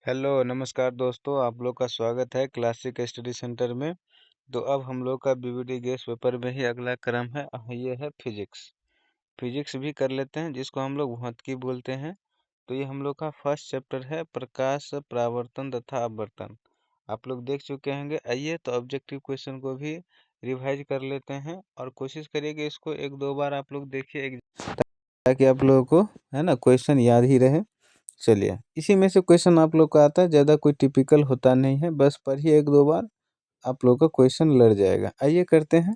Hello नमस्कार दोस्तों, आप लोग का स्वागत है क्लासिक स्टडी सेंटर में। तो अब हम लोग का बीवीडी गेस पेपर में ही अगला क्रम है। ये है फिजिक्स। फिजिक्स भी कर लेते हैं, जिसको हम लोग भौतिकी बोलते हैं। तो ये हम लोग का फर्स्ट चैप्टर है, प्रकाश परावर्तन तथा अपवर्तन। आप लोग देख चुके होंगे। आइए तो ऑब्जेक्टिव क्वेश्चन को भी रिवाइज कर लेते हैं और कोशिश करिए कि इसको एक दो बार आप लोग देखिए, ताकि आप लोगों को है ना क्वेश्चन याद ही रहे। चलिए, इसी में से क्वेश्चन आप लोग का आता है, ज़्यादा कोई टिपिकल होता नहीं है, बस पढ़िए एक दो बार, आप लोग का क्वेश्चन लड़ जाएगा। आइए करते हैं।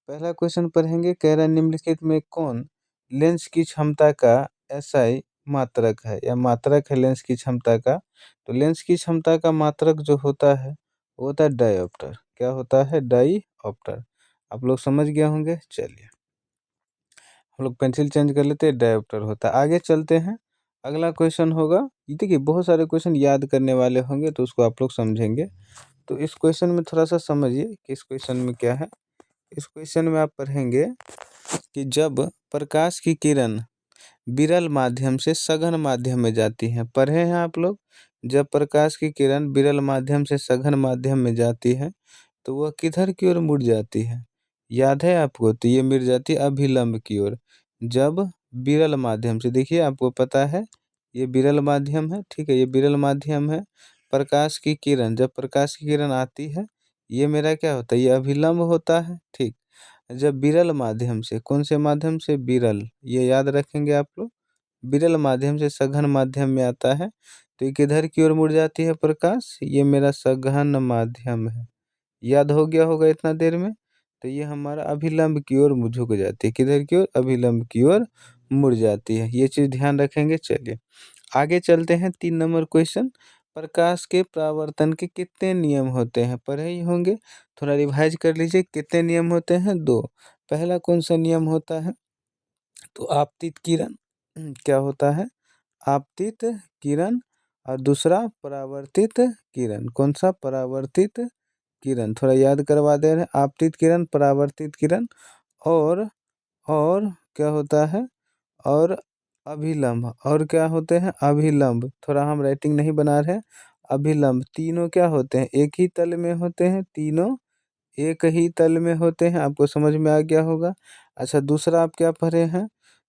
पहला क्वेश्चन पढ़ेंगे। कह रहा है, निम्नलिखित में कौन लेंस की क्षमता का एसआई मात्रक है, या मात्रक है लेंस की क्षमता का। तो लेंस की क्षमता का मात्रक जो होता है वो होता है डायऑप्टर। क्या होता है? डायऑप्टर। आप लोग समझ गए होंगे। चलिए, हम लोग पेंसिल चेंज कर लेते हैं, डायऑप्टर होता है। आगे चलते हैं। अगला क्वेश्चन होगा, ये देखिए बहुत सारे क्वेश्चन याद करने वाले होंगे, तो उसको आप लोग समझेंगे। तो इस क्वेश्चन में थोड़ा सा समझिए कि इस क्वेश्चन में क्या है। इस क्वेश्चन में आप पढ़ेंगे कि जब प्रकाश की किरण विरल माध्यम से सघन माध्यम में जाती है। पढ़े हैं आप लोग? जब प्रकाश की किरण विरल माध्यम से सघन माध्यम में जाती है तो वह किधर की ओर मुड़ जाती है? याद है आपको? तो ये मुड़ जाती है अभिलंब की ओर। जब विरल माध्यम से, देखिए आपको पता है ये विरल माध्यम है, ठीक है, ये विरल माध्यम है। प्रकाश की किरण, जब प्रकाश की किरण आती है, ये मेरा क्या होता है? ये अभिलंब होता है, ठीक। जब विरल माध्यम से, कौन से माध्यम से? विरल, ये याद रखेंगे आप लोग। विरल माध्यम से सघन माध्यम में आता है तो ये किधर की ओर मुड़ जाती है प्रकाश? ये मेरा सघन माध्यम है। याद हो गया होगा इतना देर में। तो ये हमारा अभिलंब की ओर झुक जाती है। किधर की ओर? अभिलंब की ओर मुड़ जाती है। ये चीज ध्यान रखेंगे। चलिए आगे चलते हैं। 3 नंबर क्वेश्चन। प्रकाश के परावर्तन के कितने नियम होते हैं? पढ़े ही होंगे, थोड़ा रिवाइज कर लीजिए। कितने नियम होते हैं? 2। पहला कौन सा नियम होता है? तो आपतित किरण क्या होता है? आपतित किरण। और दूसरा परावर्तित किरण। कौन सा? परावर्तित किरण। थोड़ा याद करवा दे रहे हैं। आपतित किरण, परावर्तित किरण, और और क्या होता है? और अभिलंब। और क्या होते हैं? अभिलंब। थोड़ा हम राइटिंग नहीं बना रहे हैं। अभिलंब। तीनों क्या होते हैं? एक ही तल में होते हैं। तीनों एक ही तल में होते हैं। आपको समझ में आ गया होगा। अच्छा, दूसरा आप क्या पढ़े हैं?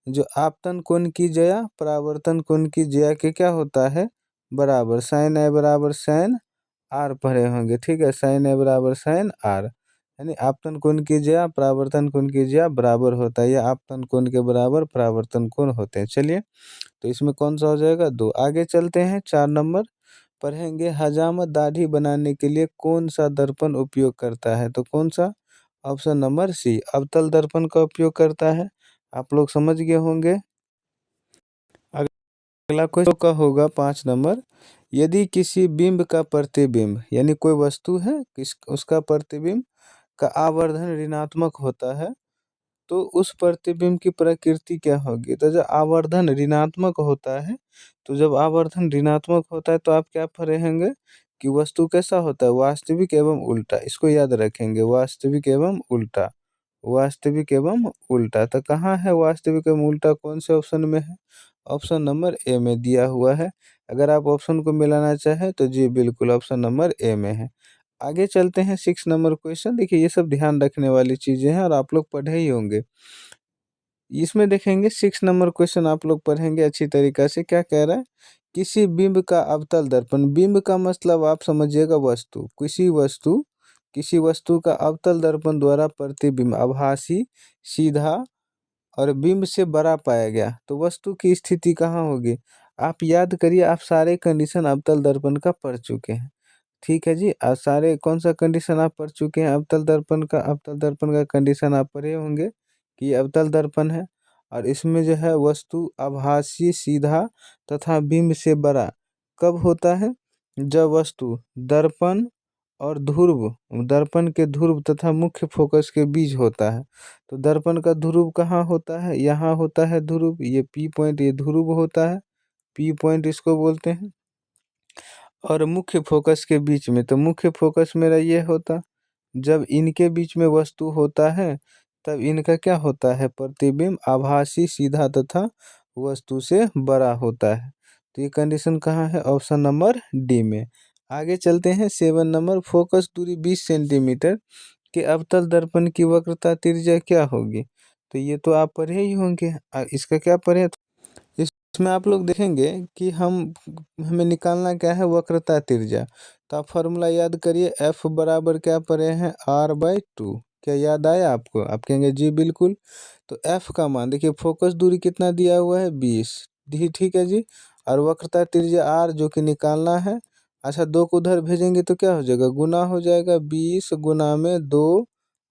जो आपतन कोण की ज्या, परावर्तन कोण की ज्या के क्या होता है? बराबर। साइन ए बराबर साइन आर पढ़े होंगे, ठीक है। साइन ए बराबर साइन आर, यानी आपतन कोण की ज्या परावर्तन कोण की ज्या बराबर होता है, या आपतन कोण के बराबर परावर्तन कोण होते हैं। चलिए, तो इसमें कौन सा हो जाएगा? 2। आगे चलते हैं। 4 नंबर पढ़ेंगे। हजामत दाढ़ी बनाने के लिए कौन सा दर्पण उपयोग करता है? तो कौन सा? ऑप्शन नंबर सी, अवतल दर्पण का उपयोग करता है। आप लोग समझ गए होंगे। अगला क्वेश्चन का होगा 5 नंबर। यदि किसी बिंब का प्रतिबिंब, यानी कोई वस्तु है, किस उसका प्रतिबिंब का आवर्धन ऋणात्मक होता है, तो उस प्रतिबिंब की प्रकृति क्या होगी? तो जब आवर्धन ऋणात्मक होता है, तो जब आवर्धन ऋणात्मक होता है तो आप क्या पढ़ेंगे कि वस्तु कैसा होता है? वास्तविक एवं उल्टा। इसको याद रखेंगे, वास्तविक एवं उल्टा। वास्तविक एवं उल्टा। तो कहाँ है वास्तविक एवं उल्टा? कौन से ऑप्शन में है? ऑप्शन नंबर ए में दिया हुआ है। अगर आप ऑप्शन को मिलाना चाहें तो जी बिल्कुल, ऑप्शन नंबर ए में है। आगे चलते हैं। 6 नंबर क्वेश्चन। देखिए ये सब ध्यान रखने वाली चीजें हैं और आप लोग पढ़े ही होंगे। इसमें देखेंगे 6 नंबर क्वेश्चन, आप लोग पढ़ेंगे अच्छी तरीका से। क्या कह रहा है? किसी बिंब का अवतल दर्पण। बिंब का मतलब आप समझिएगा वस्तु। किसी वस्तु का अवतल दर्पण द्वारा प्रतिबिंब आभासी, सीधा और बिंब से बड़ा पाया गया, तो वस्तु की स्थिति कहाँ होगी? आप याद करिए, आप सारे कंडीशन अवतल दर्पण का पढ़ चुके हैं, ठीक है जी। आप सारे कौन सा कंडीशन आप पढ़ चुके हैं अवतल दर्पण का? अवतल दर्पण का कंडीशन आप पढ़े होंगे कि ये अवतल दर्पण है, और इसमें जो है वस्तु आभासी, सीधा तथा बिंब से बड़ा कब होता है? जब वस्तु दर्पण और ध्रुव, दर्पण के ध्रुव तथा मुख्य फोकस के बीच होता है। तो दर्पण का ध्रुव कहाँ होता है? यहाँ होता है ध्रुव। ये पी पॉइंट, ये ध्रुव होता है, पी पॉइंट इसको बोलते हैं। और मुख्य फोकस के बीच में, तो मुख्य फोकस मेरा ये होता। जब इनके बीच में वस्तु होता है तब इनका क्या होता है? प्रतिबिंब आभासी, सीधा तथा वस्तु से बड़ा होता है। तो ये कंडीशन कहाँ है? ऑप्शन नंबर डी में। आगे चलते हैं 7 नंबर, फोकस दूरी 20 सेंटीमीटर के अवतल दर्पण की वक्रता त्रिज्या क्या होगी? तो ये तो आप पढ़े ही होंगे। इसका क्या पढ़े? इसमें आप लोग देखेंगे कि हमें निकालना क्या है? वक्रता त्रिज्या। तो आप फॉर्मूला याद करिए, एफ बराबर क्या पढ़े हैं? r/2। क्या याद आया आपको? आप कहेंगे जी बिल्कुल। तो एफ का मान देखिए, फोकस दूरी कितना दिया हुआ है? 20। ठीक है जी। और वक्रता त्रिज्या आर जो कि निकालना है। अच्छा, 2 को उधर भेजेंगे तो क्या हो जाएगा? गुना हो जाएगा, 20 गुना में 2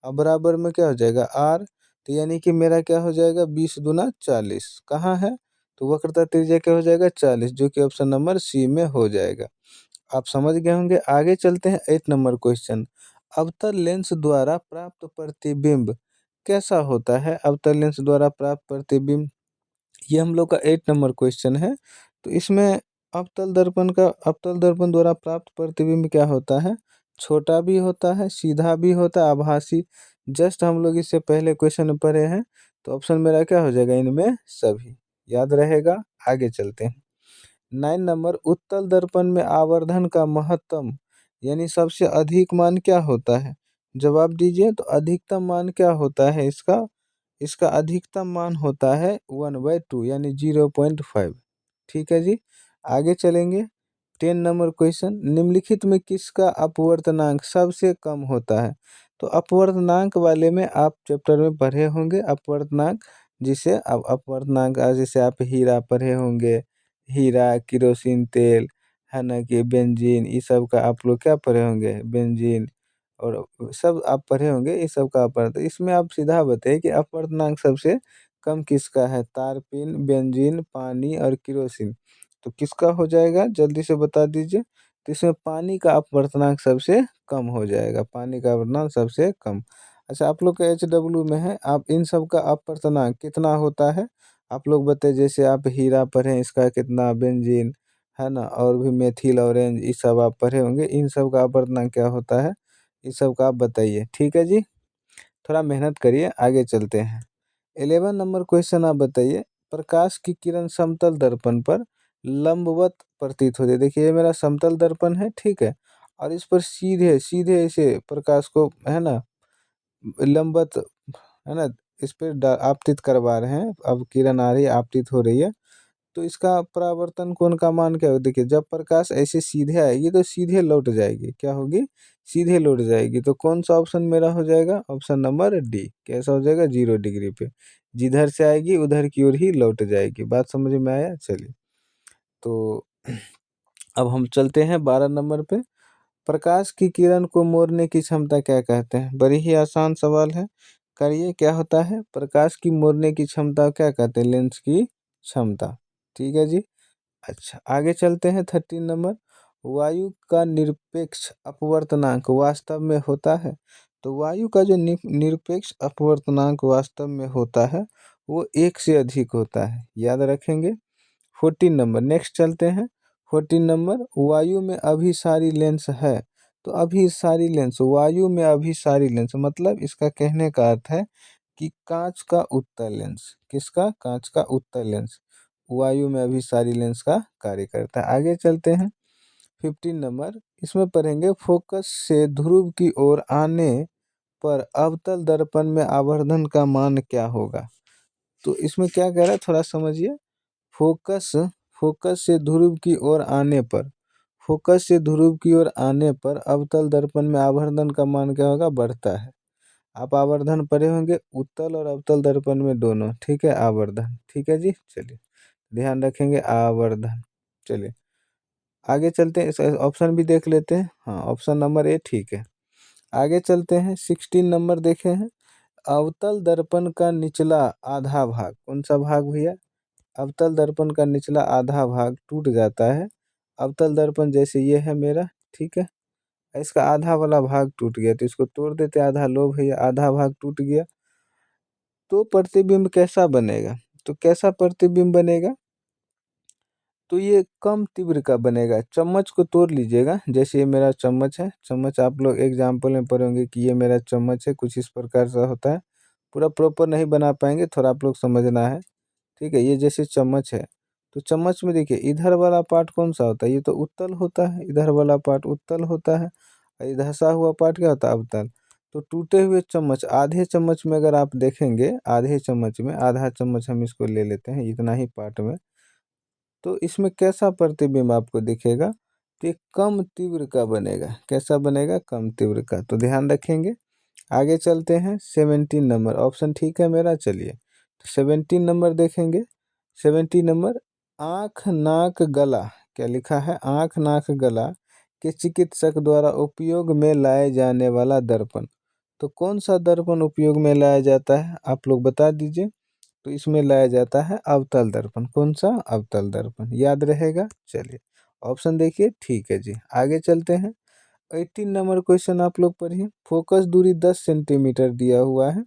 और बराबर में क्या हो जाएगा? आर। तो यानी कि मेरा क्या हो जाएगा? 20 दूना 40। कहाँ है? तो वक्रता त्रिज्या क्या हो जाएगा? 40, जो कि ऑप्शन नंबर सी में हो जाएगा। आप समझ गए होंगे। आगे चलते हैं 8 नंबर क्वेश्चन। अवतल लेंस द्वारा प्राप्त प्रतिबिंब कैसा होता है? अवतल लेंस द्वारा प्राप्त प्रतिबिंब, ये हम लोग का 8 नंबर क्वेश्चन है। तो इसमें अवतल दर्पण द्वारा प्राप्त प्रतिबिंब क्या होता है? छोटा भी होता है, सीधा भी होता है, आभासी। जस्ट हम लोग इससे पहले क्वेश्चन में पढ़े हैं। तो ऑप्शन मेरा क्या हो जाएगा? इनमें सभी। याद रहेगा। आगे चलते हैं 9 नंबर, उत्तल दर्पण में आवर्धन का महत्तम यानी सबसे अधिक मान क्या होता है? जवाब दीजिए। तो अधिकतम मान क्या होता है इसका? इसका अधिकतम मान होता है 1/2 यानी 0.5। ठीक है जी। आगे चलेंगे 10 नंबर क्वेश्चन, निम्नलिखित में किसका अपवर्तनांक सबसे कम होता है? तो अपवर्तनांक वाले में आप चैप्टर में पढ़े होंगे अपवर्तनांक। जिसे अब अपवर्तनांक जैसे आप हीरा पढ़े होंगे, हीरा, केरोसिन तेल, है ना, कि बेंजीन, ये सब का आप लोग क्या पढ़े होंगे? बेंजीन और सब आप पढ़े होंगे, ये सब का अपवर्तन। इसमें आप सीधा बताइए कि अपवर्तनांक सबसे कम किसका है? तारपीन, बेंजीन, पानी और केरोसिन। तो किसका हो जाएगा? जल्दी से बता दीजिए। तो इसमें पानी का अपवर्तनांक सबसे कम हो जाएगा, पानी का अपवर्तनांक सबसे कम। अच्छा, आप लोग का HW में है, आप इन सब का अपवर्तनांक कितना होता है? आप लोग बताइए। जैसे आप हीरा पढ़े, इसका कितना? बेंजीन, है ना, और भी मेथिल ऑरेंज, ये सब आप पढ़े होंगे। इन सब का अपवर्तनांक क्या होता है? इस सब का आप बताइए। ठीक है जी। थोड़ा मेहनत करिए। आगे चलते हैं 11 नंबर क्वेश्चन, आप बताइए। प्रकाश की किरण समतल दर्पण पर लंबवत प्रतीत होती है। देखिए, ये मेरा समतल दर्पण है, ठीक है। और इस पर सीधे सीधे ऐसे प्रकाश को, है ना, लंबवत, है ना, इस पर आपतित करवा रहे हैं। अब किरण आ रही है, आपतित हो रही है। तो इसका परावर्तन कोण का मान क्या होगा? देखिए, जब प्रकाश ऐसे सीधे आएगी तो सीधे लौट जाएगी। क्या होगी? सीधे लौट जाएगी। तो कौन सा ऑप्शन मेरा हो जाएगा? Option number D. कैसा हो जाएगा? 0 डिग्री पे। जिधर से आएगी उधर की ओर ही लौट जाएगी। बात समझ में आया? चलिए। तो अब हम चलते हैं 12 नंबर पे। प्रकाश की किरण को मोड़ने की क्षमता क्या कहते हैं? बड़ी ही आसान सवाल है। करिए, क्या होता है? प्रकाश की मोड़ने की क्षमता क्या कहते हैं? लेंस की क्षमता। ठीक है जी। अच्छा, आगे चलते हैं 13 नंबर। वायु का निरपेक्ष अपवर्तनांक वास्तव में होता है? तो वायु का जो निरपेक्ष अपवर्तनांक वास्तव में होता है वो 1 से अधिक होता है। याद रखेंगे। 14 नंबर, नेक्स्ट चलते हैं। 14 नंबर, वायु में अभिसारी लेंस है। तो अभिसारी लेंस, वायु में अभिसारी लेंस मतलब इसका कहने का अर्थ है कि कांच का उत्तल लेंस। किसका? कांच का उत्तल लेंस वायु में अभिसारी लेंस का कार्य करता है। आगे चलते हैं 15 नंबर, इसमें पढ़ेंगे फोकस से ध्रुव की ओर आने पर अवतल दर्पण में आवर्धन का मान क्या होगा? तो इसमें क्या कह रहा है? थोड़ा समझिए। फोकस फोकस से ध्रुव की ओर आने पर फोकस से ध्रुव की ओर आने पर अवतल दर्पण में आवर्धन का मान क्या होगा? बढ़ता है। आप आवर्धन पढ़े होंगे, उत्तल और अवतल दर्पण में दोनों। ठीक है, आवर्धन। ठीक है जी। चलिए, ध्यान रखेंगे आवर्धन। चलिए आगे चलते हैं। इस ऑप्शन भी देख लेते हैं। हाँ, ऑप्शन नंबर ए ठीक है। आगे चलते हैं 16 नंबर देखे हैं। अवतल दर्पण का निचला आधा भाग, कौन सा भाग भैया? अवतल दर्पण का निचला आधा भाग टूट जाता है। अवतल दर्पण जैसे ये है मेरा, ठीक है। इसका आधा वाला भाग टूट गया, तो इसको तोड़ देते। आधा लो भैया, आधा भाग टूट गया। तो प्रतिबिंब कैसा बनेगा? तो कैसा प्रतिबिंब बनेगा? तो ये कम तीव्र का बनेगा। चम्मच को तोड़ लीजिएगा। जैसे ये मेरा चम्मच है, चम्मच आप लोग एग्जाम्पल में पढ़ेंगे कि ये मेरा चम्मच है, कुछ इस प्रकार से होता है। पूरा प्रॉपर नहीं बना पाएंगे, थोड़ा आप लोग समझना है। ठीक है, ये जैसे चम्मच है, तो चम्मच में देखिए इधर वाला पार्ट कौन सा होता है, ये तो उत्तल होता है, इधर वाला पार्ट उत्तल होता है और ये धंसा हुआ पार्ट क्या होता है, अवतल। तो टूटे हुए चम्मच आधे चम्मच में अगर आप देखेंगे, आधे चम्मच में आधा चम्मच हम इसको ले लेते हैं इतना ही पार्ट में, तो इसमें कैसा प्रतिबिंब आपको दिखेगा, तो ये कम तीव्र का बनेगा। कैसा बनेगा, कम तीव्र का। तो ध्यान रखेंगे। आगे चलते हैं 17 नंबर, ऑप्शन ठीक है मेरा। चलिए तो 17 नंबर देखेंगे। 17 नंबर, आँख नाक गला, क्या लिखा है, आँख नाक गला के चिकित्सक द्वारा उपयोग में लाए जाने वाला दर्पण। तो कौन सा दर्पण उपयोग में लाया जाता है, आप लोग बता दीजिए। तो इसमें लाया जाता है अवतल दर्पण। कौन सा, अवतल दर्पण, याद रहेगा। चलिए ऑप्शन देखिए ठीक है जी। आगे चलते हैं। 18 नंबर क्वेश्चन आप लोग पढ़िए। फोकस दूरी 10 सेंटीमीटर दिया हुआ है,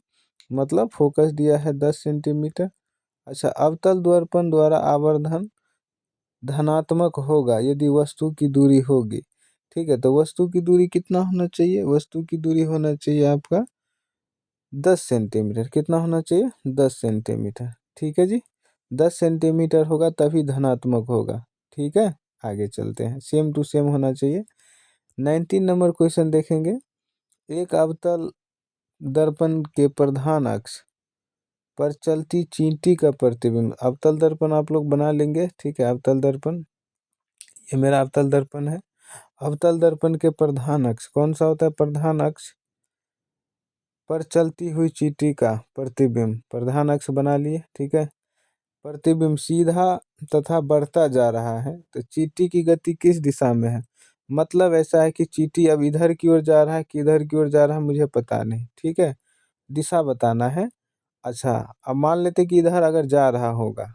मतलब फोकस दिया है 10 सेंटीमीटर। अच्छा, अवतल दर्पण द्वारा आवर्धन धनात्मक होगा यदि वस्तु की दूरी होगी। ठीक है, तो वस्तु की दूरी कितना होना चाहिए, वस्तु की दूरी होना चाहिए आपका 10 सेंटीमीटर। कितना होना चाहिए, 10 सेंटीमीटर। ठीक है जी, 10 सेंटीमीटर होगा तभी धनात्मक होगा। ठीक है, आगे चलते हैं। सेम टू सेम होना चाहिए। 19 नंबर क्वेश्चन देखेंगे। एक अवतल दर्पण के प्रधान अक्ष पर चलती चींटी का प्रतिबिंब। अवतल दर्पण आप लोग बना लेंगे। ठीक है, अवतल दर्पण, ये मेरा अवतल दर्पण है। अवतल दर्पण के प्रधान अक्ष कौन सा होता है, प्रधान अक्ष पर चलती हुई चींटी का प्रतिबिंब, प्रधान अक्ष बना लिए। ठीक है, प्रतिबिंब सीधा तथा बढ़ता जा रहा है, तो चींटी की गति किस दिशा में है। मतलब ऐसा है कि चींटी अब इधर की ओर जा रहा है कि इधर की ओर जा रहा है, मुझे पता नहीं। ठीक है, दिशा बताना है। अच्छा, अब मान लेते कि इधर अगर जा रहा होगा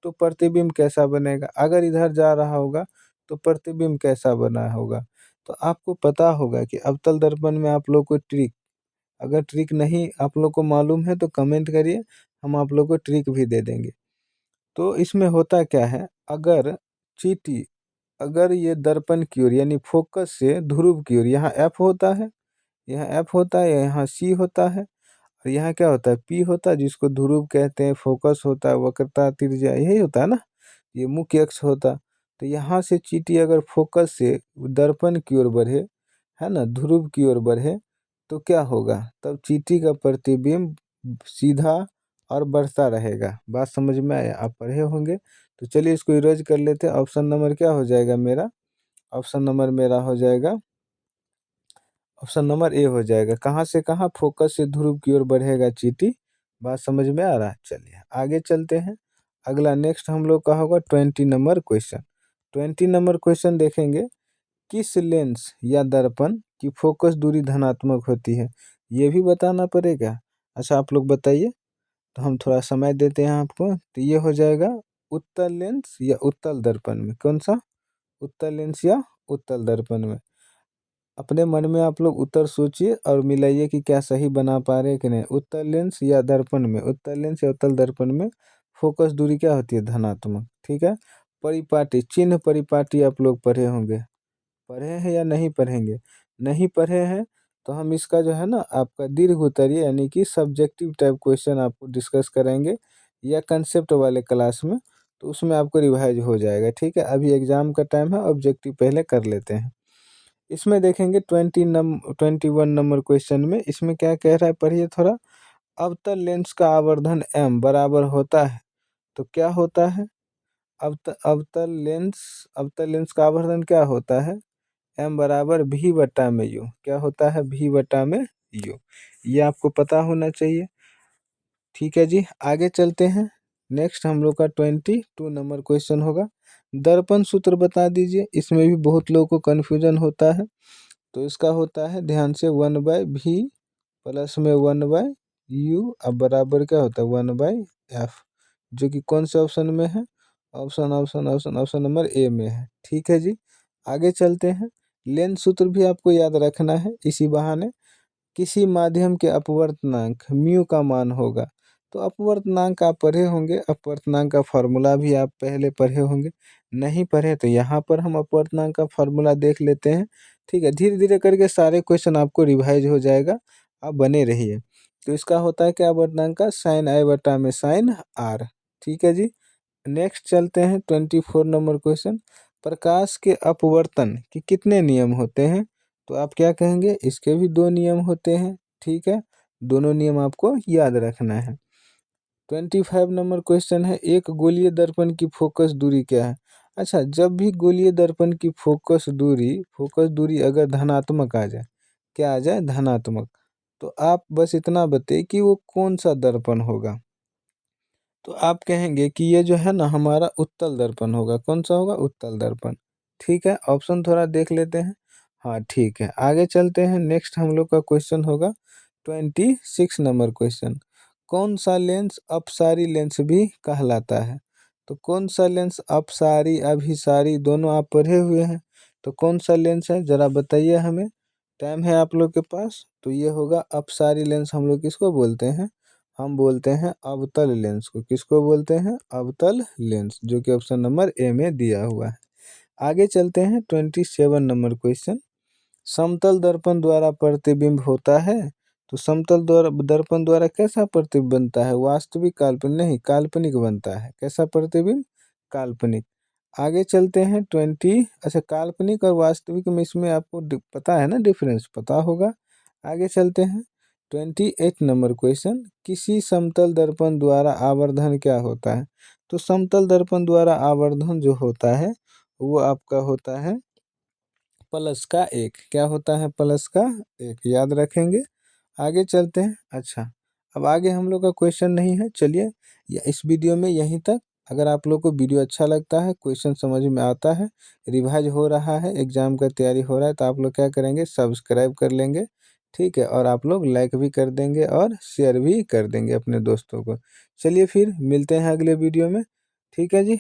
तो प्रतिबिंब कैसा बनेगा, अगर इधर जा रहा होगा तो प्रतिबिंब कैसा बना होगा। तो आपको पता होगा कि अवतल दर्पण में आप लोग को ट्रिक, अगर ट्रिक नहीं आप लोग को मालूम है तो कमेंट करिए, हम आप लोग को ट्रिक भी दे देंगे। तो इसमें होता क्या है, अगर चींटी, अगर ये दर्पण की ओर यानी फोकस से ध्रुव की ओर, यहाँ एफ होता है, यहाँ एफ होता है, यहाँ सी होता है और यहाँ क्या होता है, पी होता है, जिसको ध्रुव कहते हैं, फोकस होता है, वक्रता, त्रिज्या, यही होता है ना, ये मुख्य अक्ष होता। तो यहाँ से चींटी अगर फोकस से दर्पण की ओर बढ़े, है ना, ध्रुव की ओर बढ़े, तो क्या होगा, तब चींटी का प्रतिबिंब सीधा और बढ़ता रहेगा। बात समझ में आया, आप पढ़े होंगे। तो चलिए इसको इरेज कर लेते हैं। ऑप्शन नंबर क्या हो जाएगा मेरा, ऑप्शन नंबर मेरा हो जाएगा, ऑप्शन नंबर ए हो जाएगा। कहाँ से कहाँ, फोकस से ध्रुव की ओर बढ़ेगा चींटी। बात समझ में आ रहा है। चलिए आगे चलते हैं। अगला नेक्स्ट हम लोग का होगा 20 नंबर क्वेश्चन। 20 नंबर क्वेश्चन देखेंगे। किस लेंस या दर्पण की फोकस दूरी धनात्मक होती है, ये भी बताना पड़ेगा। अच्छा आप लोग बताइए, तो हम थोड़ा समय देते हैं आपको। तो ये हो जाएगा उत्तल लेंस या उत्तल दर्पण में, कौन सा, उत्तल लेंस या उत्तल दर्पण में। अपने मन में आप लोग उत्तर सोचिए और मिलाइए कि क्या सही बना पा रहे हैं कि नहीं। उत्तल लेंस या दर्पण में, उत्तल लेंस या उत्तल दर्पण में फोकस दूरी क्या होती है, धनात्मक। ठीक है, परिपाटी, चिन्ह परिपाटी आप लोग पढ़े होंगे, पढ़े हैं या नहीं पढ़ेंगे, नहीं पढ़े हैं तो हम इसका जो है ना आपका दीर्घ उत्तरीय यानी कि सब्जेक्टिव टाइप क्वेश्चन आपको डिस्कस करेंगे या कंसेप्ट वाले क्लास में, तो उसमें आपको रिवाइज हो जाएगा। ठीक है, अभी एग्जाम का टाइम है, ऑब्जेक्टिव पहले कर लेते हैं। इसमें देखेंगे 21 नंबर क्वेश्चन में, इसमें क्या कह रहा है पढ़िए थोड़ा। अवतल लेंस का आवर्धन m बराबर होता है, तो क्या होता है, अवतल लेंस का आवर्धन क्या होता है, m बराबर v बटा में u, क्या होता है, v बटा में u, ये आपको पता होना चाहिए। ठीक है जी, आगे चलते हैं। नेक्स्ट हम लोग का 22 नंबर क्वेश्चन होगा। दर्पण सूत्र बता दीजिए, इसमें भी बहुत लोगों को कन्फ्यूजन होता है। तो इसका होता है ध्यान से 1/v प्लस में 1/u, अब बराबर क्या होता है 1/f, जो कि कौन से ऑप्शन में है, option option option option number A में है। ठीक है जी, आगे चलते हैं। लेंस सूत्र भी आपको याद रखना है, इसी बहाने किसी माध्यम के अपवर्तनांक म्यू का मान होगा। तो अपवर्तनांक आप पढ़े होंगे, अपवर्तनांक का फार्मूला भी आप पहले पढ़े होंगे, नहीं पढ़े तो यहाँ पर हम अपवर्तनांक का फार्मूला देख लेते हैं। ठीक है, धीरे धीरे करके सारे क्वेश्चन आपको रिवाइज हो जाएगा, आप बने रहिए। तो इसका होता है क्या, अपवर्तनांक का साइन आई बटा में साइन आर। ठीक है जी, नेक्स्ट चलते हैं 24 नंबर क्वेश्चन। प्रकाश के अपवर्तन के कितने नियम होते हैं? तो आप क्या कहेंगे? इसके भी 2 नियम होते हैं। ठीक है, दोनों नियम आपको याद रखना है। 25 नंबर क्वेश्चन है, एक गोलीय दर्पण की फोकस दूरी क्या है? अच्छा, जब भी गोलीय दर्पण की फोकस दूरी अगर धनात्मक आ जाए, क्या आ जाए? धनात्मक, तो आप बस इतना बताइए कि वो कौन सा दर्पण होगा। तो आप कहेंगे कि ये जो है ना हमारा उत्तल दर्पण होगा। कौन सा होगा? उत्तल दर्पण। ठीक है, ऑप्शन थोड़ा देख लेते हैं। हाँ ठीक है, आगे चलते हैं। नेक्स्ट हम लोग का क्वेश्चन होगा 26 नंबर क्वेश्चन। कौन सा लेंस अपसारी लेंस भी कहलाता है? तो कौन सा लेंस अपसारी अभिसारी दोनों आप पढ़े हुए हैं, तो कौन सा लेंस है जरा बताइए हमें। टाइम है आप लोग के पास। तो ये होगा अपसारी लेंस। हम लोग किसको बोलते हैं? हम बोलते हैं अवतल लेंस को। किसको बोलते हैं? अवतल लेंस, जो कि ऑप्शन नंबर ए में दिया हुआ है। आगे चलते हैं 27 नंबर क्वेश्चन। समतल दर्पण द्वारा प्रतिबिंब होता है? तो समतल द्वारा दर्पण द्वारा कैसा प्रतिबिंब बनता है? वास्तविक, काल्पनिक? नहीं, काल्पनिक बनता है। कैसा प्रतिबिंब? काल्पनिक। आगे चलते हैं अच्छा, काल्पनिक और वास्तविक में इसमें आपको पता है ना, डिफरेंस पता होगा। आगे चलते हैं 28 नंबर क्वेश्चन। किसी समतल दर्पण द्वारा आवर्धन क्या होता है? तो समतल दर्पण द्वारा आवर्धन जो होता है वो आपका होता है +1। क्या होता है? +1, याद रखेंगे। आगे चलते हैं। अच्छा, अब आगे हम लोग का क्वेश्चन नहीं है। चलिए इस वीडियो में यहीं तक। अगर आप लोग को वीडियो अच्छा लगता है, क्वेश्चन समझ में आता है, रिवाइज हो रहा है, एग्जाम का तैयारी हो रहा है, तो आप लोग क्या करेंगे? सब्सक्राइब कर लेंगे। ठीक है, और आप लोग लाइक भी कर देंगे और शेयर भी कर देंगे अपने दोस्तों को। चलिए फिर मिलते हैं अगले वीडियो में। ठीक है जी।